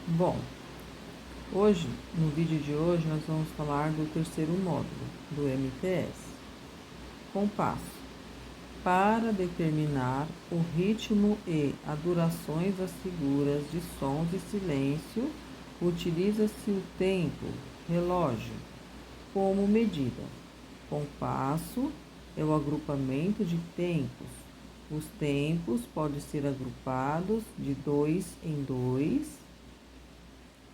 Bom, hoje, no vídeo de hoje, nós vamos falar do terceiro módulo do MTS, compasso. Para determinar o ritmo e a durações das figuras de sons e silêncio, utiliza-se o tempo, relógio, como medida. Compasso é o agrupamento de tempos. Os tempos podem ser agrupados de 2 em 2,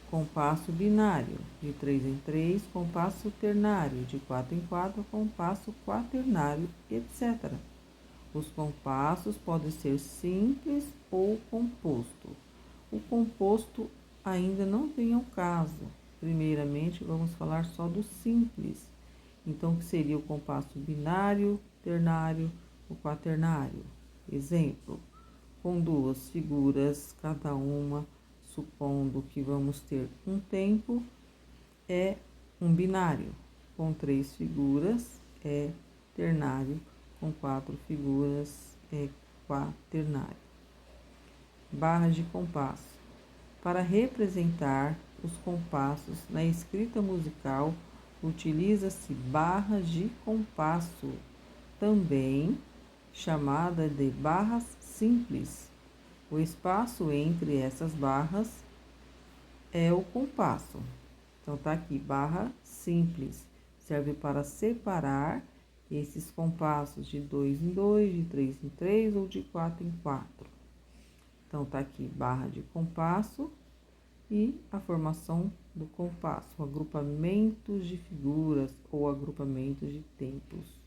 compasso binário, de 3 em 3, compasso ternário, de 4 em 4, compasso quaternário, etc. Os compassos podem ser simples ou composto. O composto ainda não vem ao caso. Primeiramente, vamos falar só do simples. Então, que seria o compasso binário, ternário, o quaternário. Exemplo, com duas figuras, cada uma, supondo que vamos ter um tempo, é um binário. Com 3 figuras, é ternário. Com 4 figuras, é quaternário. Barras de compasso. Para representar os compassos na escrita musical, utiliza-se barras de compasso, também chamada de barras simples. O espaço entre essas barras é o compasso. Então, tá aqui, barra simples. Serve para separar esses compassos de 2 em 2, de 3 em 3 ou de 4 em 4. Então, tá aqui, barra de compasso e a formação do compasso, agrupamentos de figuras ou agrupamentos de tempos.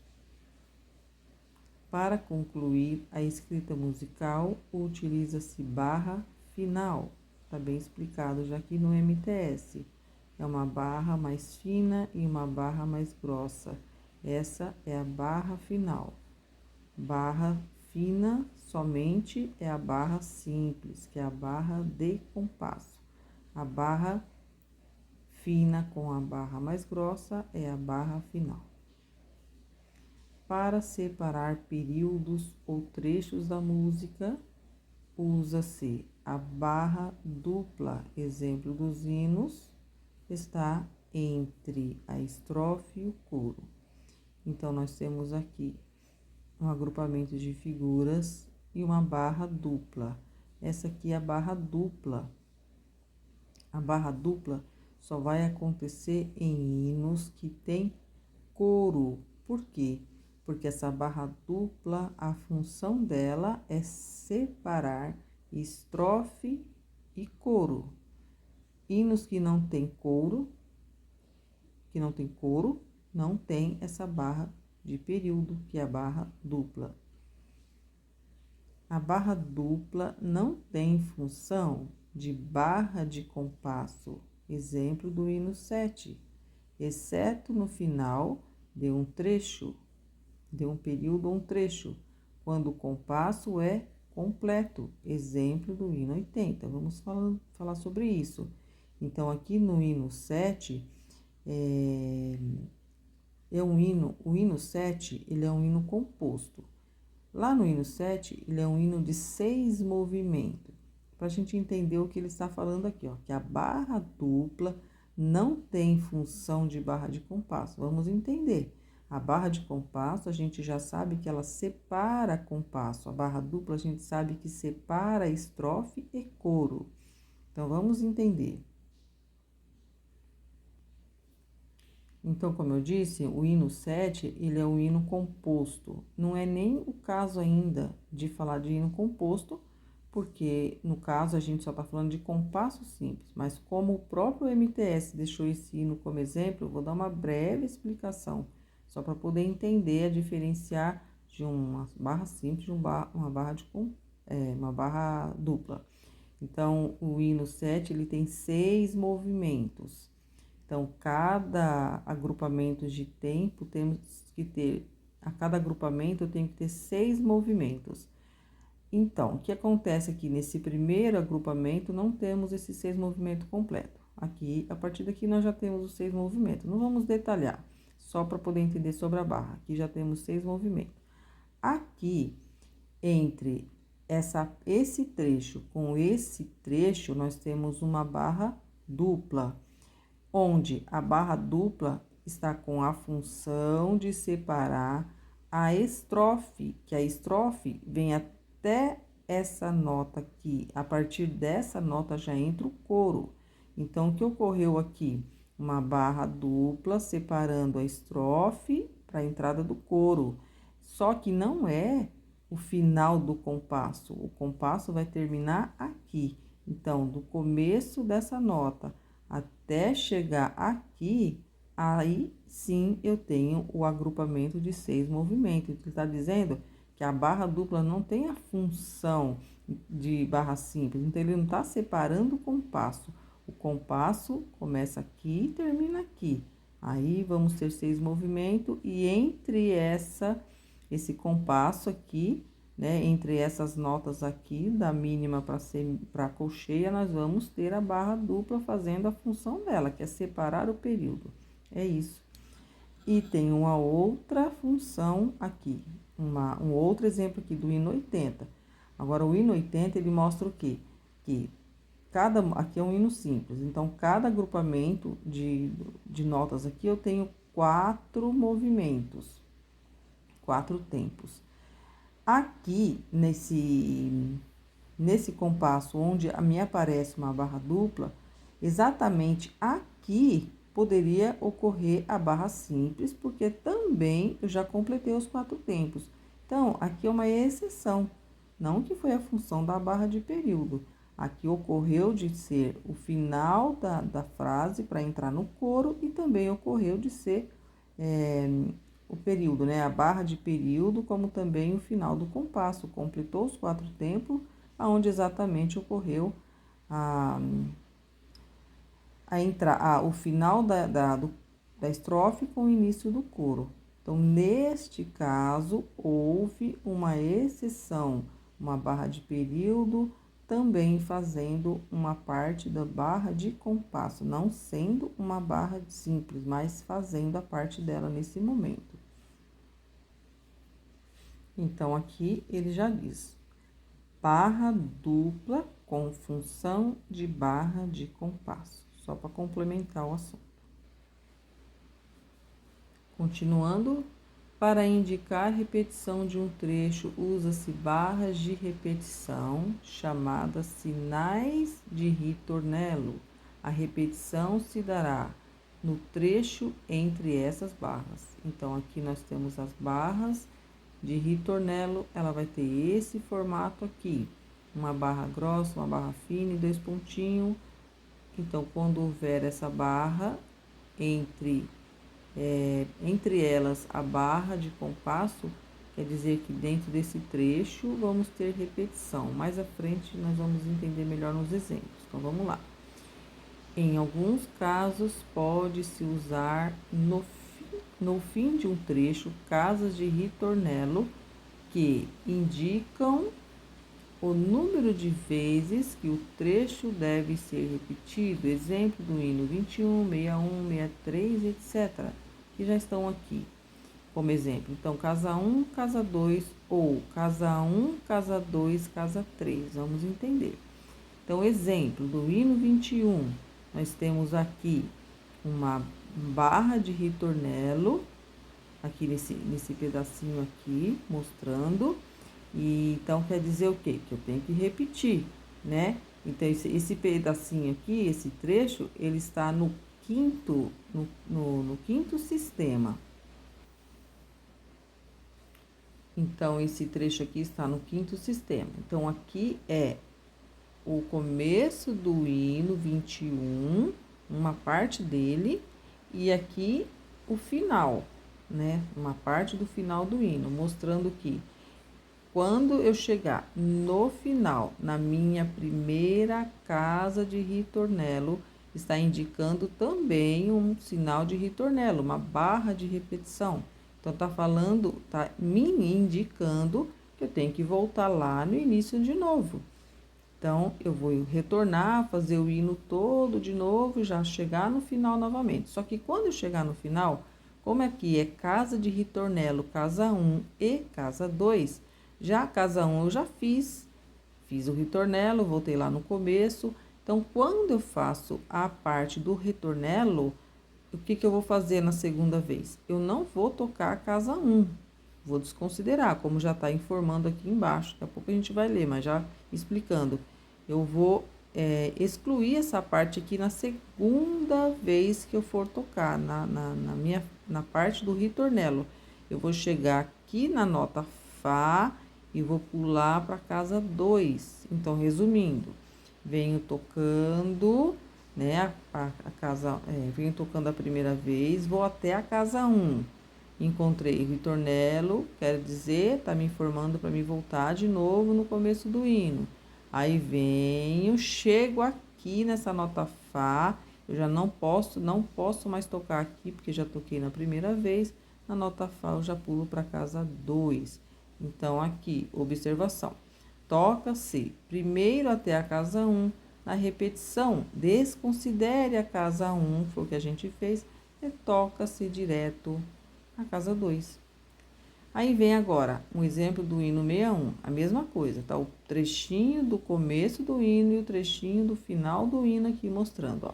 Para concluir a escrita musical, utiliza-se barra final. Está bem explicado já aqui no MTS. É uma barra mais fina e uma barra mais grossa. Essa é a barra final. Barra fina somente é a barra simples, que é a barra de compasso. A barra fina com a barra mais grossa é a barra final. Para separar períodos ou trechos da música, usa-se a barra dupla. Exemplo dos hinos está entre a estrofe e o coro. Então, nós temos aqui um agrupamento de figuras e uma barra dupla. Essa aqui é a barra dupla. A barra dupla só vai acontecer em hinos que tem coro. Por quê? Porque essa barra dupla, a função dela é separar estrofe e coro. Hinos que não tem coro, não tem essa barra de período, que é a barra dupla. A barra dupla não tem função de barra de compasso, exemplo do hino 7, exceto no final de um trecho, de um período ou um trecho, quando o compasso é completo, exemplo do hino 80. Vamos falar sobre isso. Então, aqui no hino 7, o hino 7, ele é um hino composto. Lá no hino 7, ele é um hino de 6 movimentos. Para a gente entender o que ele está falando aqui, ó, que a barra dupla não tem função de barra de compasso. Vamos entender. A barra de compasso, a gente já sabe que ela separa compasso. A barra dupla, a gente sabe que separa estrofe e coro. Então, vamos entender. Então, como eu disse, o hino 7, ele é um hino composto. Não é nem o caso ainda de falar de hino composto, porque no caso a gente só está falando de compasso simples. Mas como o próprio MTS deixou esse hino como exemplo, eu vou dar uma breve explicação, só para poder entender, diferenciar de uma barra simples de uma barra dupla. Então, o hino 7, ele tem 6 movimentos. Então, cada agrupamento de tempo, a cada agrupamento eu tenho que ter 6 movimentos. Então, o que acontece aqui nesse primeiro agrupamento, não temos esses 6 movimentos completos. Aqui, a partir daqui, nós já temos os 6 movimentos. Não vamos detalhar, só para poder entender sobre a barra. Aqui já temos 6 movimentos. Aqui, entre esse trecho com esse trecho, nós temos uma barra dupla, onde a barra dupla está com a função de separar a estrofe, que a estrofe vem até essa nota aqui. A partir dessa nota já entra o coro. Então, o que ocorreu aqui? Uma barra dupla separando a estrofe para a entrada do coro. Só que não é o final do compasso. O compasso vai terminar aqui. Então, do começo dessa nota até chegar aqui, aí sim eu tenho o agrupamento de 6 movimentos. Ele está dizendo que a barra dupla não tem a função de barra simples, então ele não está separando o compasso. O compasso começa aqui e termina aqui. Aí vamos ter 6 movimentos e entre esse compasso aqui, né, entre essas notas aqui, da mínima para a colcheia, nós vamos ter a barra dupla fazendo a função dela, que é separar o período. É isso. E tem uma outra função aqui, um outro exemplo aqui do hino 80. Agora, o hino 80, ele mostra o quê? Que aqui é um hino simples, então, cada agrupamento de notas aqui, eu tenho 4 movimentos, 4 tempos. Aqui, nesse compasso, onde me aparece uma barra dupla, exatamente aqui poderia ocorrer a barra simples, porque também eu já completei os 4 tempos. Então, aqui é uma exceção, não que foi a função da barra de período. Aqui ocorreu de ser o final da frase para entrar no coro e também ocorreu de ser o período, né? A barra de período, como também o final do compasso. Completou os 4 tempos, aonde exatamente ocorreu o final da estrofe com o início do coro. Então, neste caso, houve uma exceção, uma barra de período, também fazendo uma parte da barra de compasso, não sendo uma barra simples, mas fazendo a parte dela nesse momento. Então, aqui ele já diz: barra dupla com função de barra de compasso, só para complementar o assunto. Continuando, para indicar repetição de um trecho, usa-se barras de repetição, chamadas sinais de ritornello. A repetição se dará no trecho entre essas barras. Então, aqui nós temos as barras de ritornello, ela vai ter esse formato aqui, uma barra grossa, uma barra fina e 2 pontinhos. Então, quando houver essa barra, entre elas a barra de compasso, quer dizer que dentro desse trecho vamos ter repetição. Mais à frente nós vamos entender melhor nos exemplos. Então, vamos lá. Em alguns casos, pode-se usar no fim de um trecho, casas de ritornello que indicam o número de vezes que o trecho deve ser repetido. Exemplo do hino 21, 61, 63, etc., que já estão aqui como exemplo. Então, casa 1, casa 2, ou casa 1, casa 2, casa 3. Vamos entender. Então, exemplo do hino 21, nós temos aqui uma barra de ritornello, aqui nesse pedacinho aqui, mostrando. E então, quer dizer o quê? Que eu tenho que repetir, né? Então, esse pedacinho aqui, esse trecho, ele está no quinto sistema. Então, esse trecho aqui está no 5º sistema. Então, aqui é o começo do hino 21, uma parte dele, e aqui o final, né? Uma parte do final do hino, mostrando que quando eu chegar no final, na minha primeira casa de ritornello, está indicando também um sinal de ritornello, uma barra de repetição. Então, tá me indicando que eu tenho que voltar lá no início de novo. Então, eu vou retornar, fazer o hino todo de novo e já chegar no final novamente. Só que quando eu chegar no final, como aqui é casa de ritornello, casa 1 e casa 2, já a casa 1 eu já fiz, Fiz o ritornelo, voltei lá no começo. Então, quando eu faço a parte do ritornelo, o que eu vou fazer na segunda vez? Eu não vou tocar a casa 1, vou desconsiderar, como já está informando aqui embaixo. Daqui a pouco a gente vai ler, mas já explicando. Eu vou excluir essa parte aqui na segunda vez que eu for tocar, na parte do ritornelo. Eu vou chegar aqui na nota Fá e vou pular para a casa 2. Então, resumindo, venho tocando, né, venho tocando a primeira vez, vou até a casa 1. Encontrei o ritornelo, quer dizer, tá me informando para me voltar de novo no começo do hino. Aí venho, chego aqui nessa nota Fá, eu já não posso mais tocar aqui, porque já toquei na primeira vez. Na nota Fá eu já pulo para casa 2. Então, aqui, observação. Toca-se primeiro até a casa 1. Na repetição, desconsidere a casa 1, foi o que a gente fez, e toca-se direto a casa 2. Aí vem agora um exemplo do hino 61, a mesma coisa, tá? O trechinho do começo do hino e o trechinho do final do hino aqui mostrando, ó.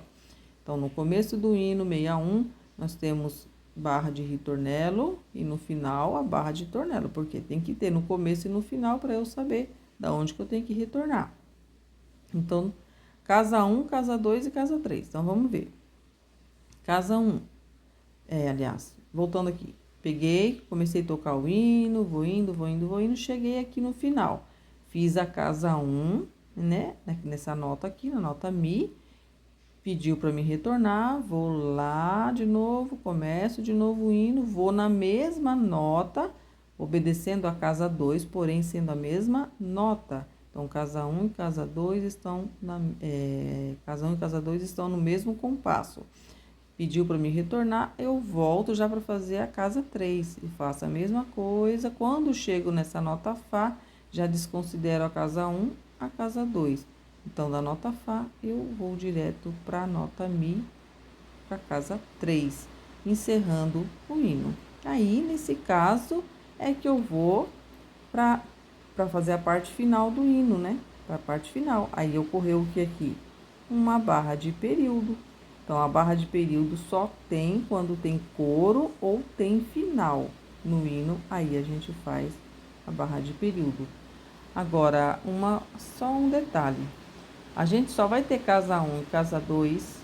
Então, no começo do hino 61, nós temos barra de ritornelo e no final a barra de ritornelo, porque tem que ter no começo e no final para eu saber da onde que eu tenho que retornar. Então, casa 1, casa 2 e casa 3. Então, vamos ver. Casa 1, aliás, voltando aqui. Peguei, comecei a tocar o hino, vou indo, cheguei aqui no final. Fiz a casa 1, né? Nessa nota aqui, na nota Mi. Pediu para me retornar, vou lá de novo, começo de novo o hino, vou na mesma nota, obedecendo a casa 2, porém sendo a mesma nota. Então, casa 1 e casa 2 estão casa 1 e casa 2 estão no mesmo compasso. Pediu para me retornar, eu volto já para fazer a casa 3 e faço a mesma coisa. Quando chego nessa nota Fá, já desconsidero a casa 1, a casa 2. Então, da nota Fá, eu vou direto para a nota Mi, para a casa 3, encerrando o hino. Aí, nesse caso, é que eu vou para fazer a parte final do hino, né? Para a parte final. Aí, ocorreu o que aqui? Uma barra de período. Então, a barra de período só tem quando tem coro ou tem final no hino, aí a gente faz a barra de período. Agora, só um detalhe. A gente só vai ter casa 1 e casa 2,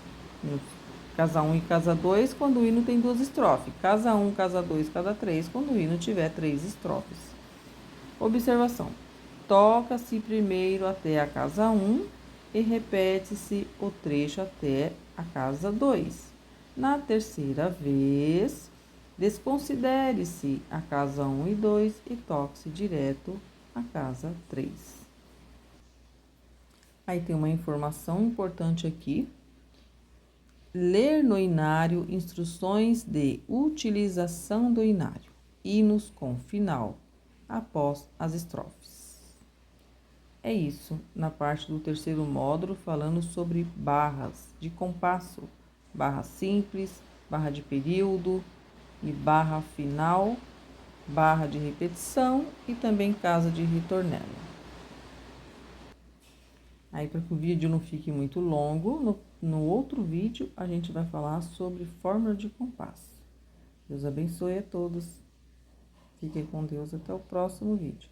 casa 1 e casa 2 quando o hino tem 2 estrofes. Casa 1, casa 2, casa 3 quando o hino tiver 3 estrofes. Observação. Toca-se primeiro até a casa 1 e repete-se o trecho até a casa 2. Na terceira vez, desconsidere-se a casa 1 e 2 e toque-se direto a casa 3. Aí tem uma informação importante aqui. Ler no inário instruções de utilização do inário. Hinos com final após as estrofes. É isso, na parte do terceiro módulo, falando sobre barras de compasso, barra simples, barra de período e barra final, barra de repetição e também casa de ritornelo. Aí, para que o vídeo não fique muito longo, no outro vídeo a gente vai falar sobre fórmula de compasso. Deus abençoe a todos. Fiquem com Deus até o próximo vídeo.